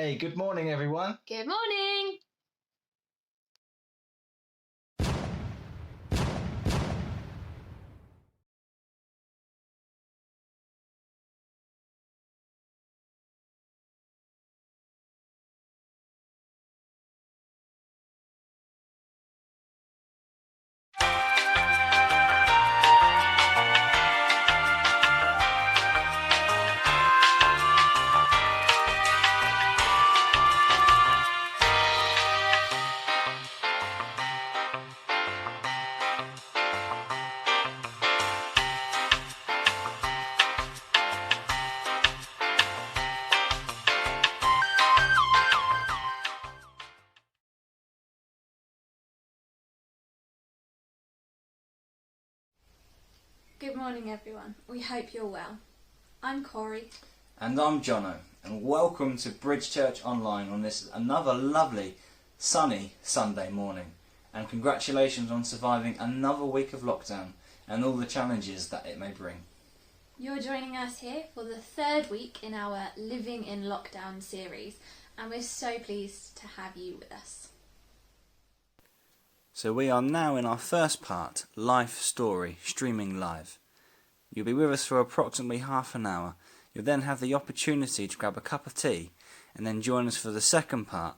Hey, good morning, everyone. Good morning. Good morning, everyone. We hope you're well. I'm Corey. And I'm Jono, and welcome to Bridge Church Online on this another lovely, sunny Sunday morning. And congratulations on surviving another week of lockdown and all the challenges that it may bring. You're joining us here for the third week in our Living in Lockdown series, and we're so pleased to have you with us. So we are now in our first part, Life Story, streaming live. You'll be with us for approximately half an hour. You'll then have the opportunity to grab a cup of tea and then join us for the second part,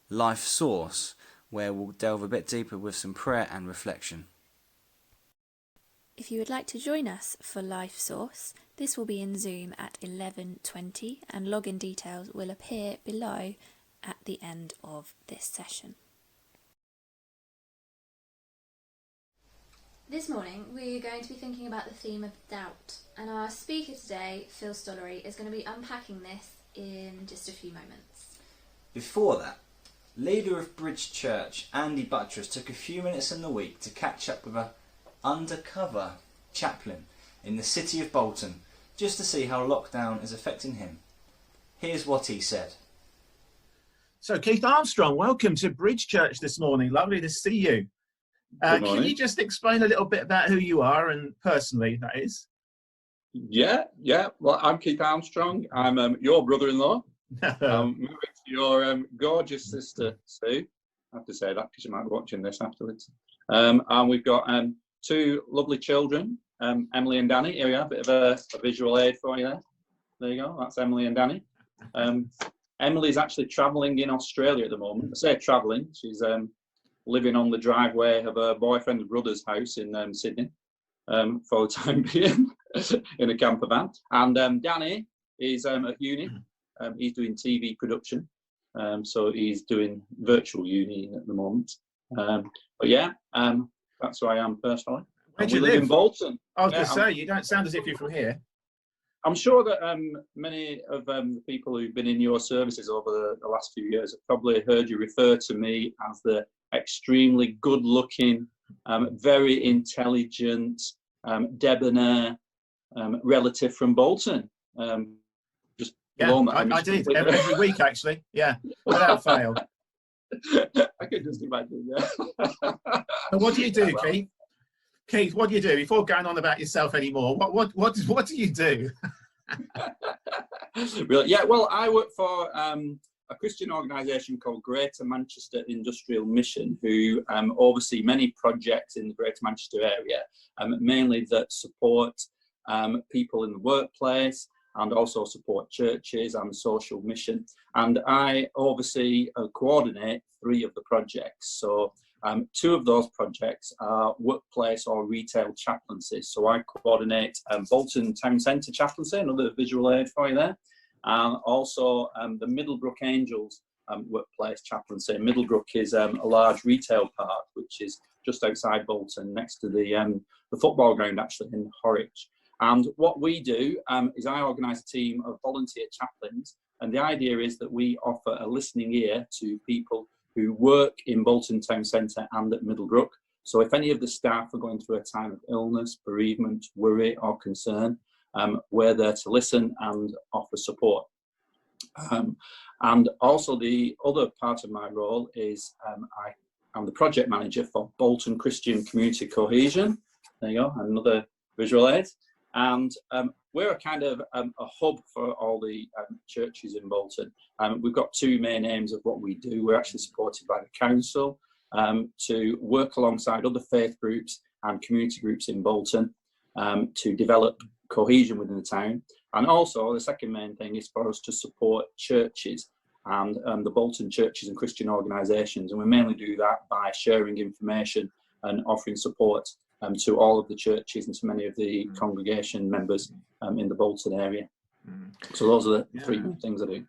Life Source, where we'll delve a bit deeper with some prayer and reflection. If you would like to join us for Life Source, this will be in Zoom at 11:20 and login details will appear below at the end of this session. This morning we're going to be thinking about the theme of doubt, and our speaker today, Phil Stollery, is going to be unpacking this in just a few moments. Before that, leader of Bridge Church, Andy Buttress, took a few minutes in the week to catch up with a undercover chaplain in the city of Bolton, just to see how lockdown is affecting him. Here's what he said. So Keith Armstrong, welcome to Bridge Church this morning. Lovely to see you. Can you just explain a little bit about who you are, and personally, that is? Yeah. Well, I'm Keith Armstrong. I'm your brother-in-law. Married to your gorgeous sister, Sue. I have to say that because you might be watching this afterwards. And we've got two lovely children, Emily and Danny. Here we are, a bit of a visual aid for you there. There you go, that's Emily and Danny. Emily's actually travelling in Australia at the moment. I say travelling, she's living on the driveway of her boyfriend's brother's house in Sydney for the time being in a camper van. And Danny is at uni. He's doing TV production, so he's doing virtual uni at the moment. But yeah, that's who I am personally. Where do you live in Bolton. I was going to say, you don't sound as if you're from here. I'm sure that many of the people who've been in your services over the last few years have probably heard you refer to me as the extremely good-looking, very intelligent, debonair relative from Bolton. Just Yeah, I did every week actually. Yeah, without fail. I could just imagine. Yeah. So what do you do, Keith? Keith, what do you do? Before going on about yourself anymore, what do you do? Really? Yeah. Well, I work for a Christian organisation called Greater Manchester Industrial Mission, who oversee many projects in the Greater Manchester area, mainly that support people in the workplace and also support churches and social mission. And I oversee and coordinate 3 of the projects. So 2 of those projects are workplace or retail chaplaincies. So I coordinate Bolton Town Centre chaplaincy, another visual aid for you there. And also the Middlebrook Angels workplace chaplaincy. Middlebrook is a large retail park which is just outside Bolton, next to the football ground actually in Horwich. And what we do is I organise a team of volunteer chaplains, and the idea is that we offer a listening ear to people who work in Bolton Town Centre and at Middlebrook. So if any of the staff are going through a time of illness, bereavement, worry or concern, we're there to listen and offer support. And also the other part of my role is I'm the project manager for Bolton Christian Community Cohesion. There you go, another visual aid. And we're a kind of a hub for all the churches in Bolton. We've got two main aims of what we do. We're actually supported by the council to work alongside other faith groups and community groups in Bolton to develop cohesion within the town. And also the second main thing is for us to support churches and the Bolton churches and Christian organisations. And we mainly do that by sharing information and offering support to all of the churches and to many of the congregation members in the Bolton area. So those are the three things I do.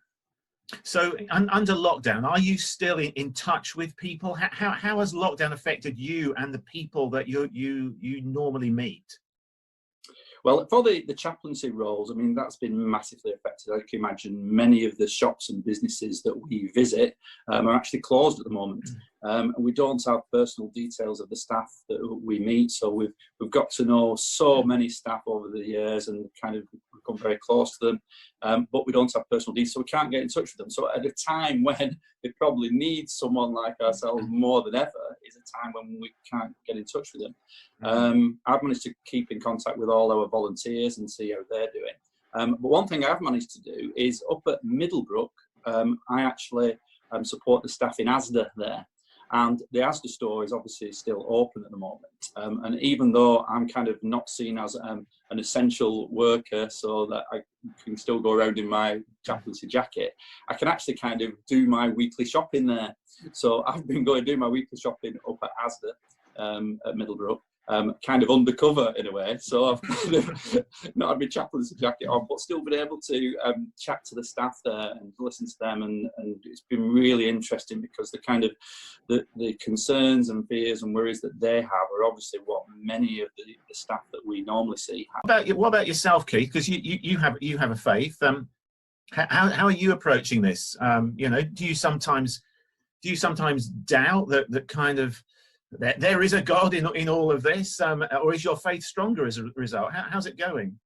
So under lockdown, are you still in touch with people? How has lockdown affected you and the people that you normally meet? Well, for the chaplaincy roles, I mean, that's been massively affected. I can imagine many of the shops and businesses that we visit are actually closed at the moment. And we don't have personal details of the staff that we meet. So we've got to know so many staff over the years and kind of become very close to them. But we don't have personal details, so we can't get in touch with them. So at a time when they probably need someone like ourselves more than ever is a time when we can't get in touch with them. I've managed to keep in contact with all our volunteers and see how they're doing. But one thing I've managed to do is up at Middlebrook, I actually support the staff in Asda there. And the Asda store is obviously still open at the moment. And even though I'm kind of not seen as an essential worker so that I can still go around in my chaplaincy jacket, I can actually kind of do my weekly shopping there. So I've been going to do my weekly shopping up at Asda at Middlebrook. Kind of undercover in a way, so I've kind of not had my chaplaincy jacket on, but still been able to chat to the staff there and listen to them, and it's been really interesting because the kind of the concerns and fears and worries that they have are obviously what many of the staff that we normally see have. What about yourself, Keith? Because you have a faith. How are you approaching this? You know, do you sometimes doubt that kind of there is a God in all of this, or is your faith stronger as a result? How's it going?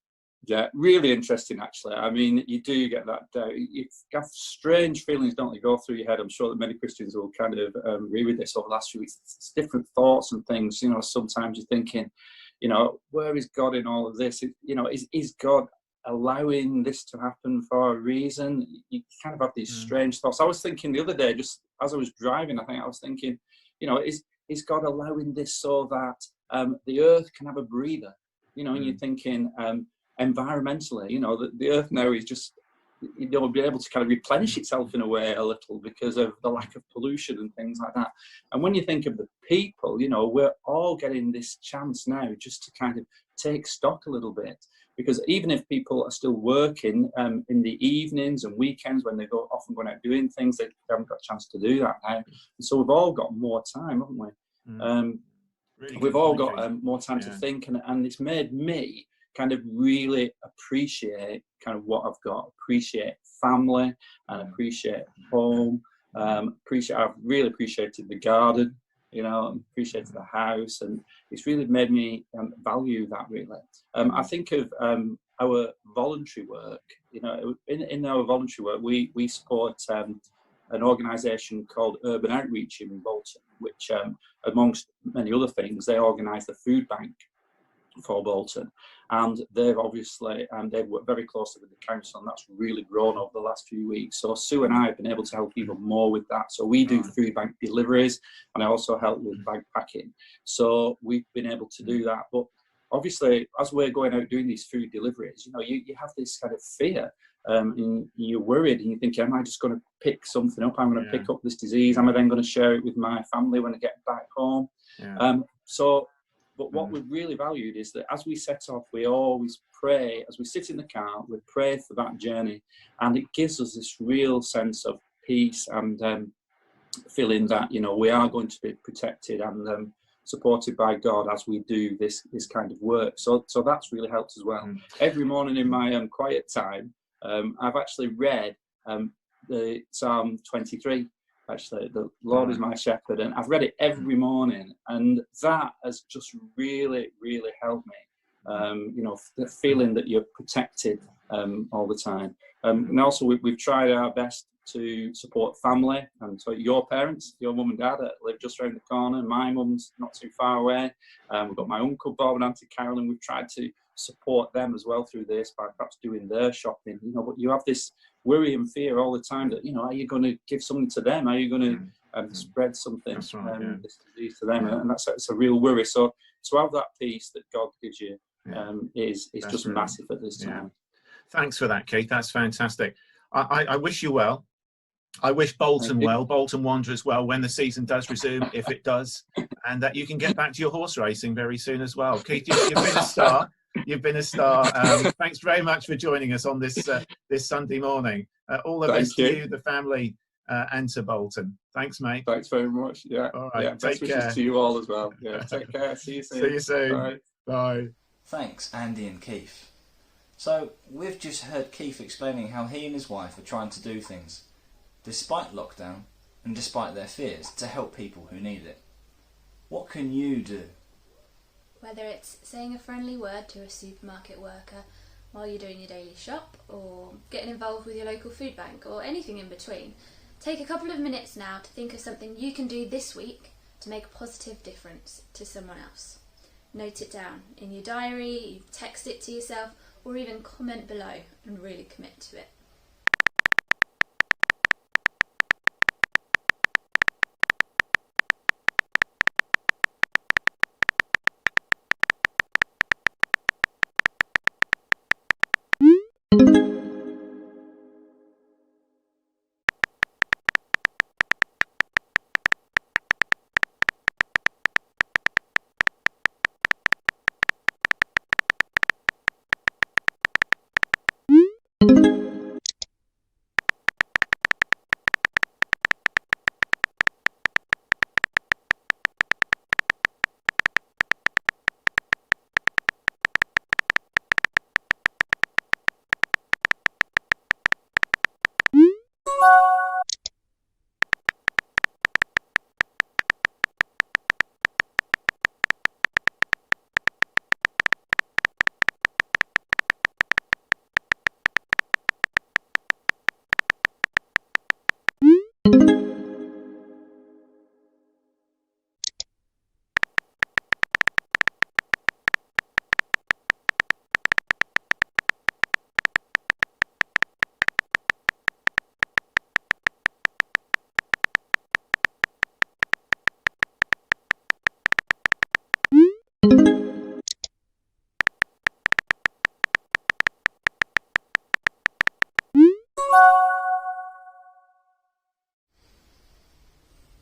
Yeah, really interesting, actually. I mean, you do get that doubt. You have strange feelings, don't they, go through your head. I'm sure that many Christians will kind of agree with this over the last few weeks. It's different thoughts and things. You know, sometimes you're thinking, you know, where is God in all of this? You know, is God allowing this to happen for a reason? You kind of have these strange thoughts. I was thinking the other day, just as I was driving, I was thinking, you know, is God allowing this so that the earth can have a breather? You know, and you're thinking environmentally, you know, the earth now is just, you know, be able to kind of replenish itself in a way a little because of the lack of pollution and things like that. And when you think of the people, you know, we're all getting this chance now just to kind of take stock a little bit. Because even if people are still working in the evenings and weekends when they often going out doing things, they haven't got a chance to do that now. And so we've all got more time, haven't we? Really we've all got more time to think, and it's made me kind of really appreciate kind of what I've got, appreciate family and appreciate home. I've really appreciated the garden, you know, appreciated the house, and it's really made me value that really. I think of our voluntary work, you know, in our voluntary work, we support an organisation called Urban Outreach in Bolton, which amongst many other things, they organise the food bank for Bolton, and they've obviously they've worked very closely with the council, and that's really grown over the last few weeks. So Sue and I have been able to help even more with that. So we do food bank deliveries, and I also help with bag packing. So we've been able to do that. But obviously, as we're going out doing these food deliveries, you know, you have this kind of fear. And you're worried, and you think, am I just going to pick something up? I'm going to pick up this disease. Am I then going to share it with my family when I get back home? But what we've really valued is that as we set off, we always pray. As we sit in the car, we pray for that journey. And it gives us this real sense of peace and feeling that, you know, we are going to be protected and supported by God as we do this kind of work. So that's really helped as well. Every morning in my quiet time, I've actually read the Psalm 23. Actually, the Lord is my shepherd, and I've read it every morning, and that has just really, really helped me. You know, the feeling that you're protected all the time. And also, we've tried our best to support family, and so your parents, your mum and dad, that live just around the corner. My mum's not too far away. We've got my uncle Bob and Auntie Carolyn. We've tried to support them as well through this by perhaps doing their shopping. But you have this worry and fear all the time that, are you going to give something to them? Are you going to spread something, That's right, this disease to them? Yeah. And it's a real worry. So to have that peace that God gives you is That's just brilliant. massive at this time. Thanks for that, Keith. That's fantastic. I wish you well. I wish Bolton well, Bolton Wanderers well, when the season does resume, if it does, and that you can get back to your horse racing very soon as well. Keith, you've been a star. You've been a star. Thanks very much for joining us on this this Sunday morning. All the best to you, the family, and to Bolton. Thanks, mate. Thanks very much. Yeah. All right. Yeah. Best wishes to you all as well. Yeah. Take care. See you soon. See you soon. Bye. Bye. Thanks, Andy and Keith. So, we've just heard Keith explaining how he and his wife are trying to do things, despite lockdown and despite their fears, to help people who need it. What can you do? Whether it's saying a friendly word to a supermarket worker while you're doing your daily shop, or getting involved with your local food bank, or anything in between, take a couple of minutes now to think of something you can do this week to make a positive difference to someone else. Note it down in your diary, text it to yourself, or even comment below and really commit to it.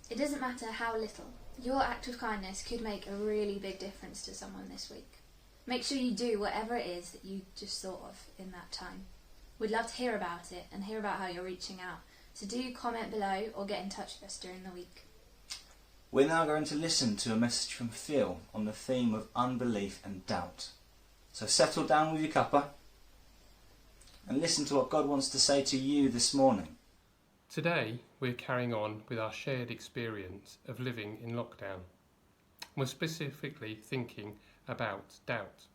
It doesn't matter how little, your act of kindness could make a really big difference to someone this week. Make sure you do whatever it is that you just thought of in that time. We'd love to hear about it and hear about how you're reaching out. So do comment below or get in touch with us during the week. We're now going to listen to a message from Phil on the theme of unbelief and doubt. So settle down with your cuppa and listen to what God wants to say to you this morning. Today we're carrying on with our shared experience of living in lockdown. We're specifically thinking about doubt.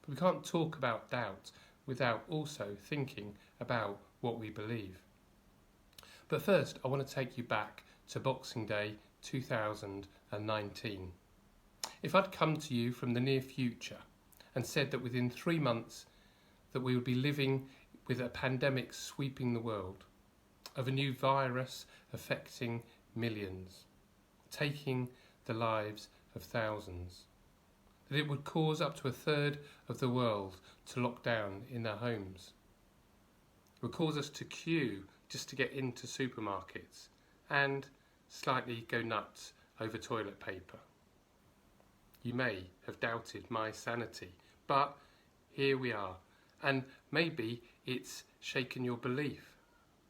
But we can't talk about doubt without also thinking about what we believe. But first I want to take you back to Boxing Day 2019. If I'd come to you from the near future and said that within 3 months that we would be living with a pandemic sweeping the world, of a new virus affecting millions, taking the lives of thousands, that it would cause up to a third of the world to lock down in their homes, it would cause us to queue just to get into supermarkets and slightly go nuts over toilet paper. You may have doubted my sanity, but here we are, and maybe it's shaken your belief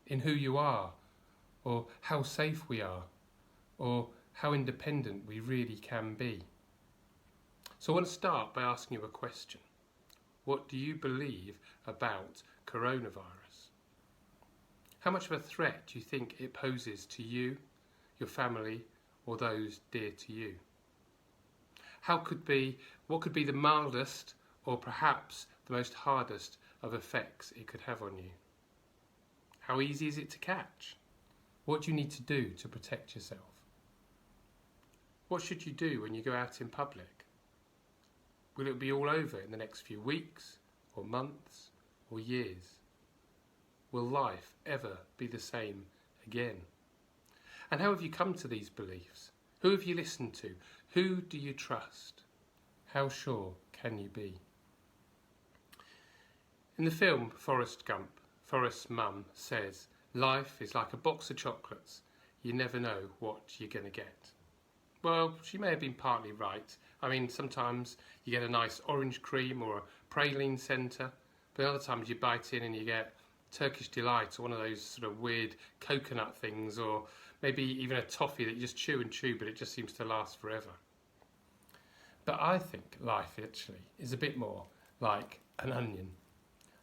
in who you are, or how safe we are, or how independent we really can be. So I want to start by asking you a question. What do you believe about coronavirus? How much of a threat do you think it poses to you, your family, or those dear to you? What could be the mildest or perhaps the most hardest of effects it could have on you? How easy is it to catch? What do you need to do to protect yourself? What should you do when you go out in public? Will it be all over in the next few weeks, or months, or years? Will life ever be the same again? And how have you come to these beliefs? Who have you listened to? Who do you trust? How sure can you be? In the film Forrest Gump, Forrest's mum says, "Life is like a box of chocolates. You never know what you're going to get." Well, she may have been partly right. I mean, sometimes you get a nice orange cream or a praline centre, but other times you bite in and you get Turkish Delight or one of those sort of weird coconut things, or maybe even a toffee that you just chew and chew, but it just seems to last forever. But I think life actually is a bit more like an onion.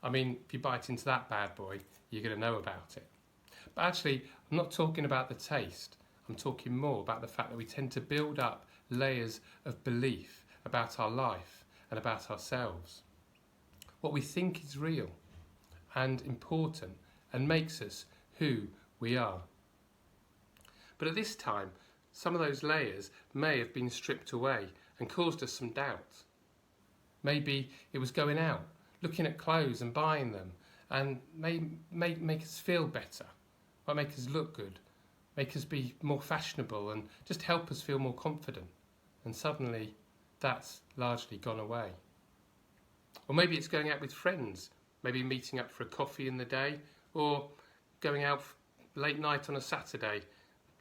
I mean, if you bite into that bad boy, you're going to know about it. But actually, I'm not talking about the taste. I'm talking more about the fact that we tend to build up layers of belief about our life and about ourselves. What we think is real and important and makes us who we are. But at this time, some of those layers may have been stripped away and caused us some doubt. Maybe it was going out, looking at clothes and buying them, and may make us feel better, might make us look good, make us be more fashionable and just help us feel more confident. And suddenly that's largely gone away. Or maybe it's going out with friends, maybe meeting up for a coffee in the day, or going out late night on a Saturday,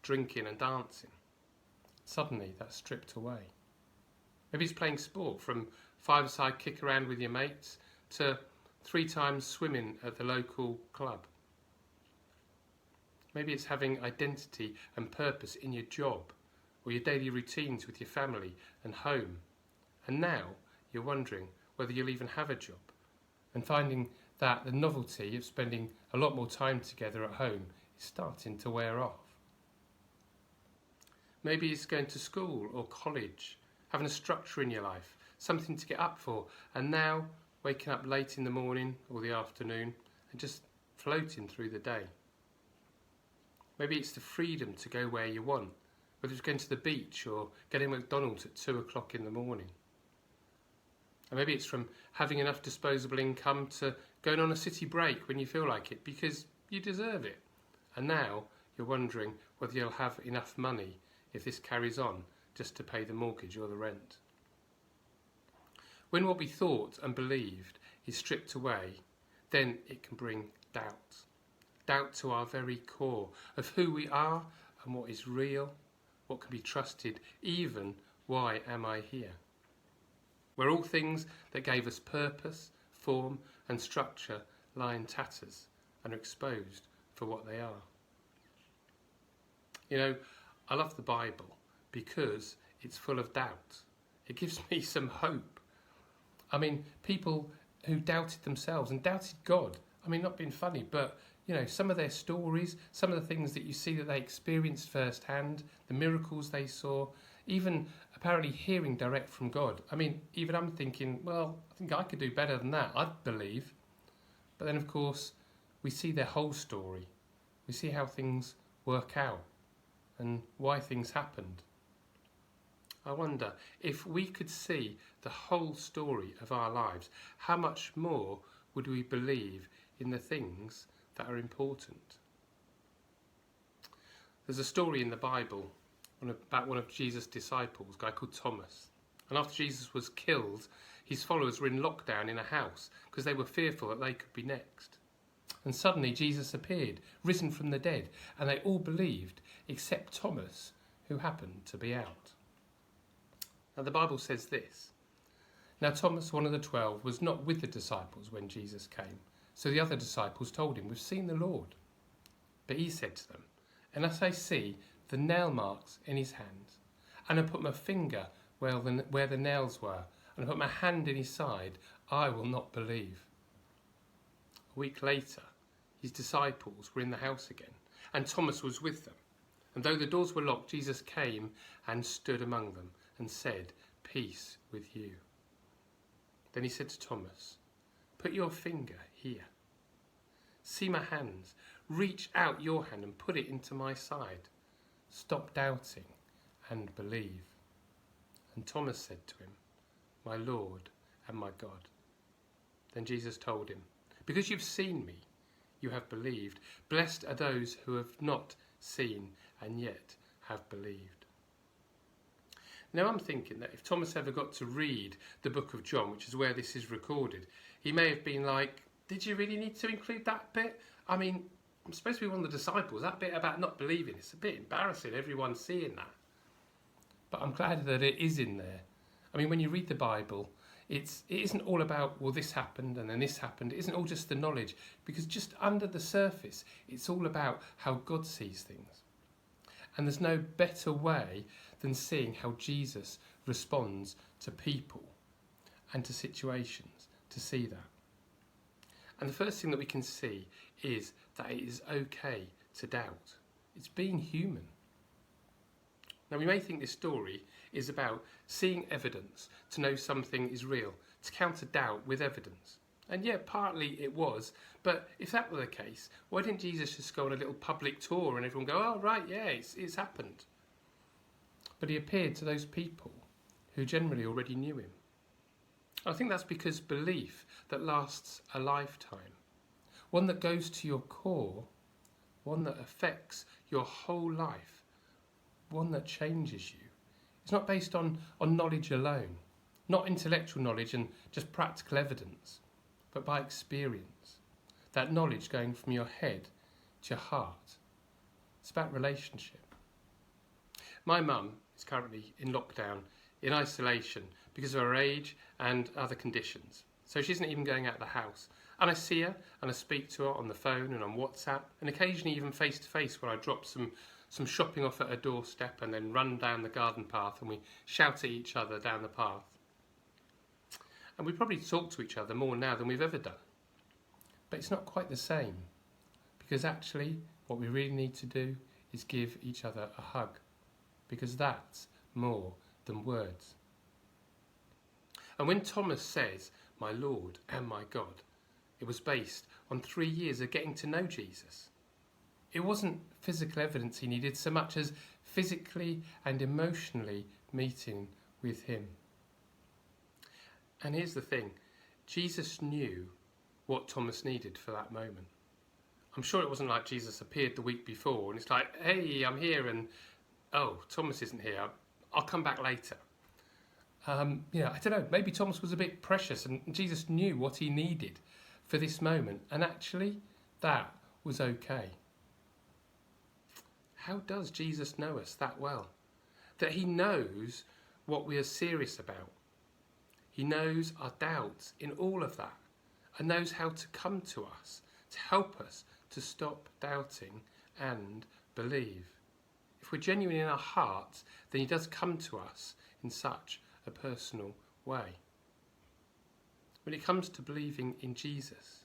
drinking and dancing. Suddenly that's stripped away. Maybe it's playing sport, from five-a-side kick around with your mates to 3 times swimming at the local club. Maybe it's having identity and purpose in your job or your daily routines with your family and home. And now you're wondering whether you'll even have a job, and finding that the novelty of spending a lot more time together at home is starting to wear off. Maybe it's going to school or college, having a structure in your life, something to get up for, and now waking up late in the morning or the afternoon and just floating through the day. Maybe it's the freedom to go where you want, whether it's going to the beach or getting McDonald's at 2 o'clock in the morning. And maybe it's from having enough disposable income to going on a city break when you feel like it, because you deserve it. And now you're wondering whether you'll have enough money if this carries on just to pay the mortgage or the rent. When what we thought and believed is stripped away, then it can bring doubt. Doubt to our very core of who we are and what is real, what can be trusted, even why am I here? Where all things that gave us purpose, form and structure lie in tatters and are exposed for what they are. You know, I love the Bible because it's full of doubt. It gives me some hope. I mean, people who doubted themselves and doubted God. I mean, not being funny, but you know, some of their stories, some of the things that you see that they experienced firsthand, the miracles they saw, even apparently hearing direct from God. I mean, even I'm thinking, well, I think I could do better than that, I believe. But then, of course, we see their whole story. We see how things work out and why things happened. I wonder, if we could see the whole story of our lives, how much more would we believe in the things that are important? There's a story in the Bible about one of Jesus' disciples, a guy called Thomas. And after Jesus was killed, his followers were in lockdown in a house because they were fearful that they could be next. And suddenly Jesus appeared, risen from the dead, and they all believed except Thomas, who happened to be out. Now the Bible says this: "Now Thomas, one of the 12, was not with the disciples when Jesus came. So the other disciples told him, 'We've seen the Lord.' But he said to them, 'Unless I see the nail marks in his hands, and I put my finger where the nails were, and I put my hand in his side, I will not believe.' A week later, his disciples were in the house again, and Thomas was with them. And though the doors were locked, Jesus came and stood among them and said, 'Peace with you.' Then he said to Thomas, 'Put your finger here. See my hands. Reach out your hand and put it into my side. Stop doubting and believe." And Thomas said to him, "My Lord and my God." Then Jesus told him, "Because you've seen me, you have believed. Blessed are those who have not seen and yet have believed." Now I'm thinking that if Thomas ever got to read the book of John, which is where this is recorded, he may have been like, "Did you really need to include that bit? I mean, I'm supposed to be one of the disciples. That bit about not believing, it's a bit embarrassing, everyone seeing that." But I'm glad that it is in there. I mean, when you read the Bible, it isn't all about, well, this happened and then this happened. It isn't all just the knowledge, because just under the surface, it's all about how God sees things. And there's no better way than seeing how Jesus responds to people and to situations, to see that. And the first thing that we can see is that it is okay to doubt. It's being human. Now, we may think this story is about seeing evidence to know something is real, to counter doubt with evidence. And yeah, partly it was, but if that were the case, why didn't Jesus just go on a little public tour and everyone go, "Oh, right, yeah, it's happened"? But he appeared to those people who generally already knew him. I think that's because belief that lasts a lifetime, one that goes to your core, one that affects your whole life, one that changes you, it's not based on knowledge alone, not intellectual knowledge and just practical evidence, but by experience. That knowledge going from your head to your heart. It's about relationship. My mum is currently in lockdown, in isolation, because of her age and other conditions. So she isn't even going out of the house. And I see her and I speak to her on the phone and on WhatsApp, and occasionally even face to face, where I drop some shopping off at her doorstep and then run down the garden path and we shout at each other down the path. And we probably talk to each other more now than we've ever done. But it's not quite the same, because actually what we really need to do is give each other a hug, because that's more than words. And when Thomas says, "My Lord and my God," it was based on 3 years of getting to know Jesus. It wasn't physical evidence he needed so much as physically and emotionally meeting with him. And here's the thing, Jesus knew what Thomas needed for that moment. I'm sure it wasn't like Jesus appeared the week before and it's like, "Hey, I'm here," and "Oh, Thomas isn't here, I'll come back later." I don't know, maybe Thomas was a bit precious and Jesus knew what he needed for this moment, and actually that was okay. How does Jesus know us that well? That he knows what we are serious about. He knows our doubts in all of that and knows how to come to us, to help us to stop doubting and believe. If we're genuine in our hearts, then he does come to us in such a personal way. When it comes to believing in Jesus,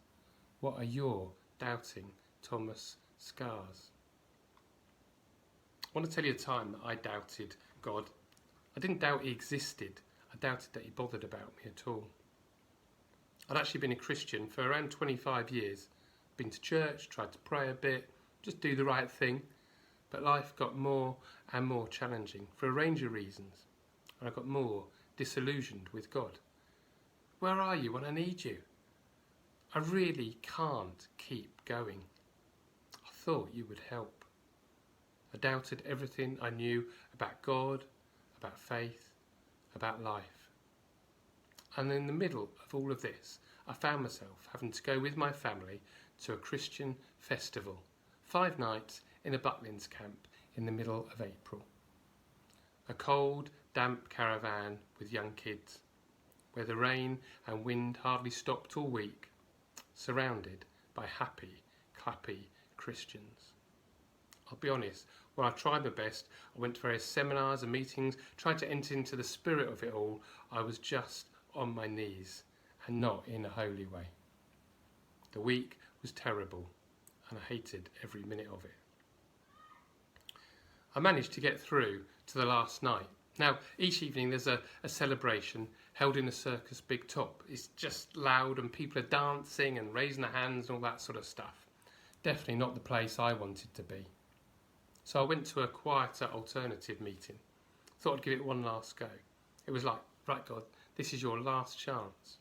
what are your doubting Thomas scars? I want to tell you a time that I doubted God. I didn't doubt he existed. I doubted that he bothered about me at all. I'd actually been a Christian for around 25 years. Been to church, tried to pray a bit, just do the right thing. But life got more and more challenging for a range of reasons. And I got more disillusioned with God. Where are you when I need you? I really can't keep going. I thought you would help. I doubted everything I knew about God, about faith, about life. And in the middle of all of this, I found myself having to go with my family to a Christian festival, 5 nights in a Butlins camp in the middle of April. A cold, damp caravan with young kids, where the rain and wind hardly stopped all week, surrounded by happy, clappy Christians. I'll be honest, while I tried my best, I went to various seminars and meetings, tried to enter into the spirit of it all, I was just on my knees and not in a holy way. The week was terrible and I hated every minute of it. I managed to get through to the last night. Now, each evening there's a celebration held in a circus big top. It's just loud and people are dancing and raising their hands and all that sort of stuff. definitely not the place I wanted to be. So I went to a quieter alternative meeting. Thought I'd give it one last go. It was like, right God, this is your last chance.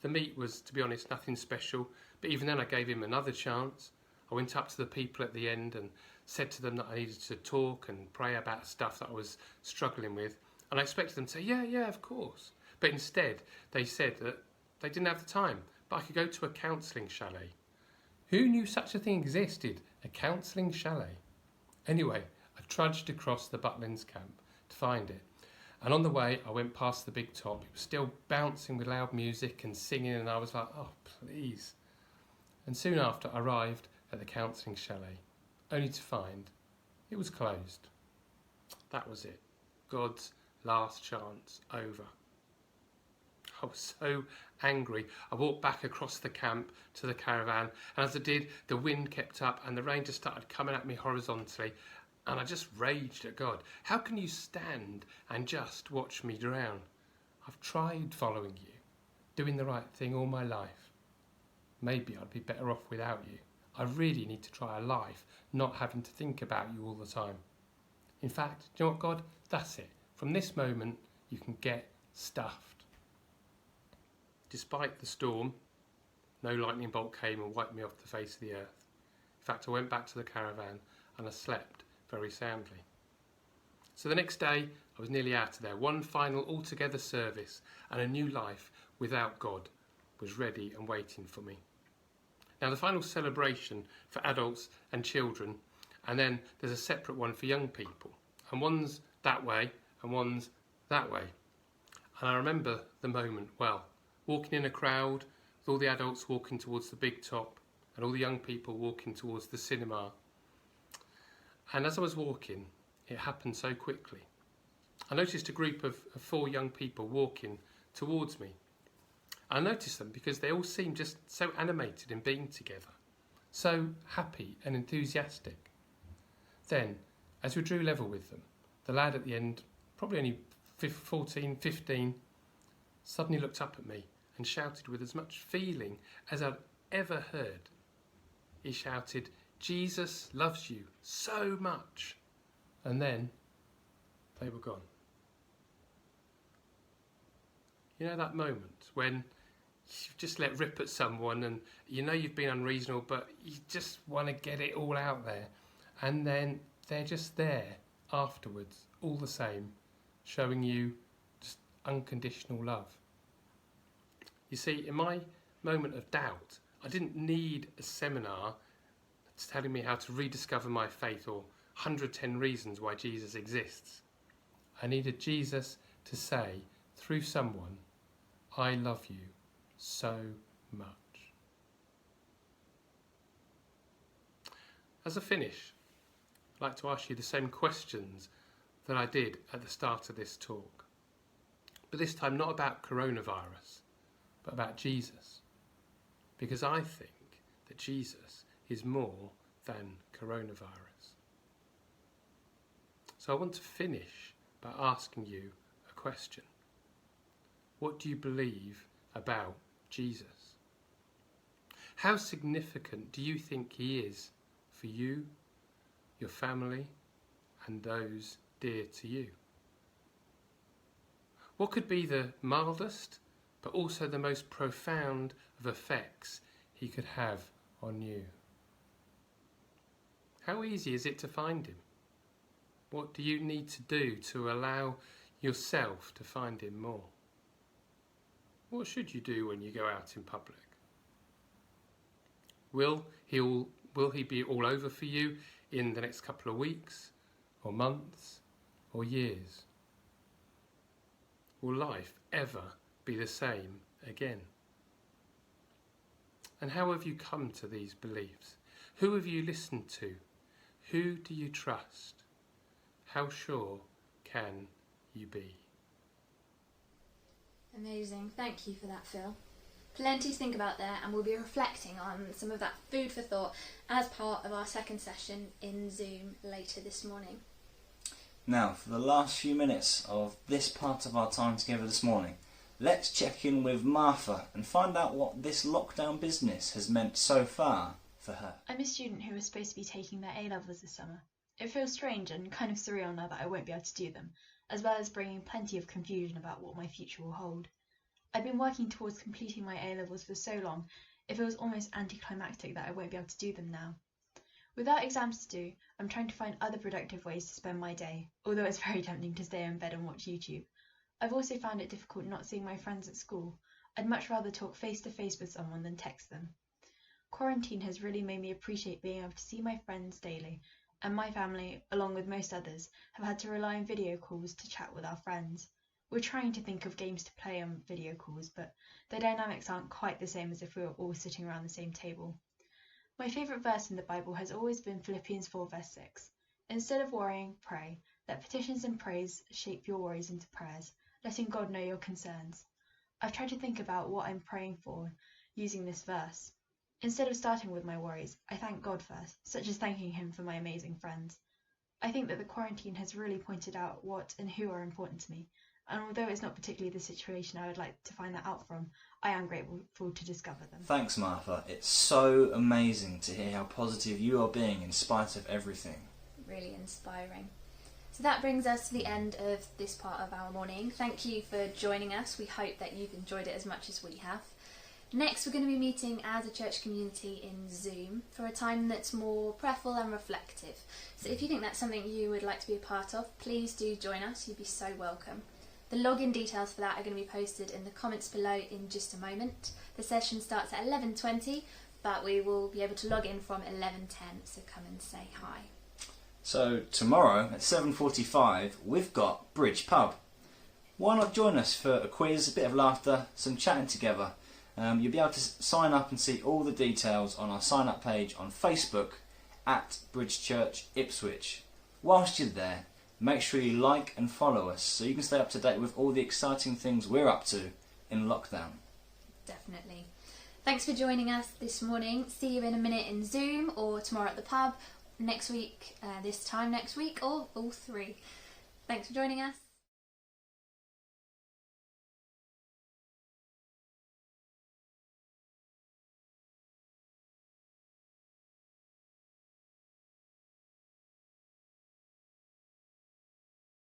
The meet was, to be honest, nothing special, but even then I gave him another chance. I went up to the people at the end and said to them that I needed to talk and pray about stuff that I was struggling with. And I expected them to say, yeah, of course. But instead, they said that they didn't have the time, but I could go to a counselling chalet. Who knew such a thing existed? A counselling chalet. Anyway, I trudged across the Butlins camp to find it. And on the way, I went past the big top. It was still bouncing with loud music and singing, and I was like, oh, please. And soon after, I arrived at the counselling chalet, only to find it was closed. That was it. God's last chance over. I was so angry. I walked back across the camp to the caravan, and as I did, the wind kept up and the rain just started coming at me horizontally, and I just raged at God. How can you stand and just watch me drown? I've tried following you, doing the right thing all my life. Maybe I'd be better off without you. I really need to try a life not having to think about you all the time. In fact, do you know what, God? That's it. From this moment, you can get stuffed. Despite the storm, no lightning bolt came and wiped me off the face of the earth. In fact, I went back to the caravan and I slept very soundly. So the next day, I was nearly out of there. One final altogether service and a new life without God was ready and waiting for me. Now, the final celebration for adults and children, and then there's a separate one for young people. And one's that way and one's that way. And I remember the moment well, walking in a crowd with all the adults walking towards the big top and all the young people walking towards the cinema. And as I was walking, it happened so quickly. I noticed a group of 4 young people walking towards me. I noticed them because they all seemed just so animated in being together, so happy and enthusiastic. Then, as we drew level with them, the lad at the end, probably only 14, 15, suddenly looked up at me and shouted with as much feeling as I'd ever heard. He shouted, "Jesus loves you so much." And then they were gone. You know that moment when you've just let rip at someone and you know you've been unreasonable, but you just want to get it all out there, and then they're just there afterwards, all the same, showing you just unconditional love. You see, in my moment of doubt, I didn't need a seminar that's telling me how to rediscover my faith or 110 reasons why Jesus exists. I needed Jesus to say, through someone, "I love you so much." As a finish, I'd like to ask you the same questions that I did at the start of this talk. But this time not about coronavirus, but about Jesus. Because I think that Jesus is more than coronavirus. So I want to finish by asking you a question. What do you believe about Jesus? How significant do you think he is for you, your family, and those dear to you? What could be the mildest, but also the most profound of effects he could have on you? How easy is it to find him? What do you need to do to allow yourself to find him more? What should you do when you go out in public? Will he be all over for you in the next couple of weeks, or months, or years? Will life ever be the same again? And how have you come to these beliefs? Who have you listened to? Who do you trust? How sure can you be? Amazing. Thank you for that, Phil. Plenty to think about there, and we'll be reflecting on some of that food for thought as part of our second session in Zoom later this morning. Now, for the last few minutes of this part of our time together this morning, let's check in with Martha and find out what this lockdown business has meant so far for her. I'm a student who was supposed to be taking their A-levels this summer. It feels strange and kind of surreal now that I won't be able to do them, as well as bringing plenty of confusion about what my future will hold. I've been working towards completing my A-levels for so long, it feels almost anticlimactic that I won't be able to do them now. Without exams to do, I'm trying to find other productive ways to spend my day, although it's very tempting to stay in bed and watch YouTube. I've also found it difficult not seeing my friends at school. I'd much rather talk face to face with someone than text them. Quarantine has really made me appreciate being able to see my friends daily, and my family, along with most others, have had to rely on video calls to chat with our friends. We're trying to think of games to play on video calls, but the dynamics aren't quite the same as if we were all sitting around the same table. My favourite verse in the Bible has always been Philippians 4 verse 6. Instead of worrying, pray. Let petitions and praise shape your worries into prayers, letting God know your concerns. I've tried to think about what I'm praying for using this verse. Instead of starting with my worries, I thank God first, such as thanking him for my amazing friends. I think that the quarantine has really pointed out what and who are important to me, and although it's not particularly the situation I would like to find that out from, I am grateful to discover them. Thanks, Martha. It's so amazing to hear how positive you are being in spite of everything. Really inspiring. So that brings us to the end of this part of our morning. Thank you for joining us. We hope that you've enjoyed it as much as we have. Next, we're going to be meeting as a church community in Zoom for a time that's more prayerful and reflective. So if you think that's something you would like to be a part of, please do join us. You'd be so welcome. The login details for that are going to be posted in the comments below in just a moment. The session starts at 11:20, but we will be able to log in from 11:10, so come and say hi. So tomorrow at 7:45 we've got Bridge Pub. Why not join us for a quiz, a bit of laughter, some chatting together. You'll be able to sign up and see all the details on our sign up page on Facebook at Bridge Church Ipswich. Whilst you're there, make sure you like and follow us so you can stay up to date with all the exciting things we're up to in lockdown. Definitely. Thanks for joining us this morning. See you in a minute in Zoom or tomorrow at the pub, next week, this time next week, or all three. Thanks for joining us.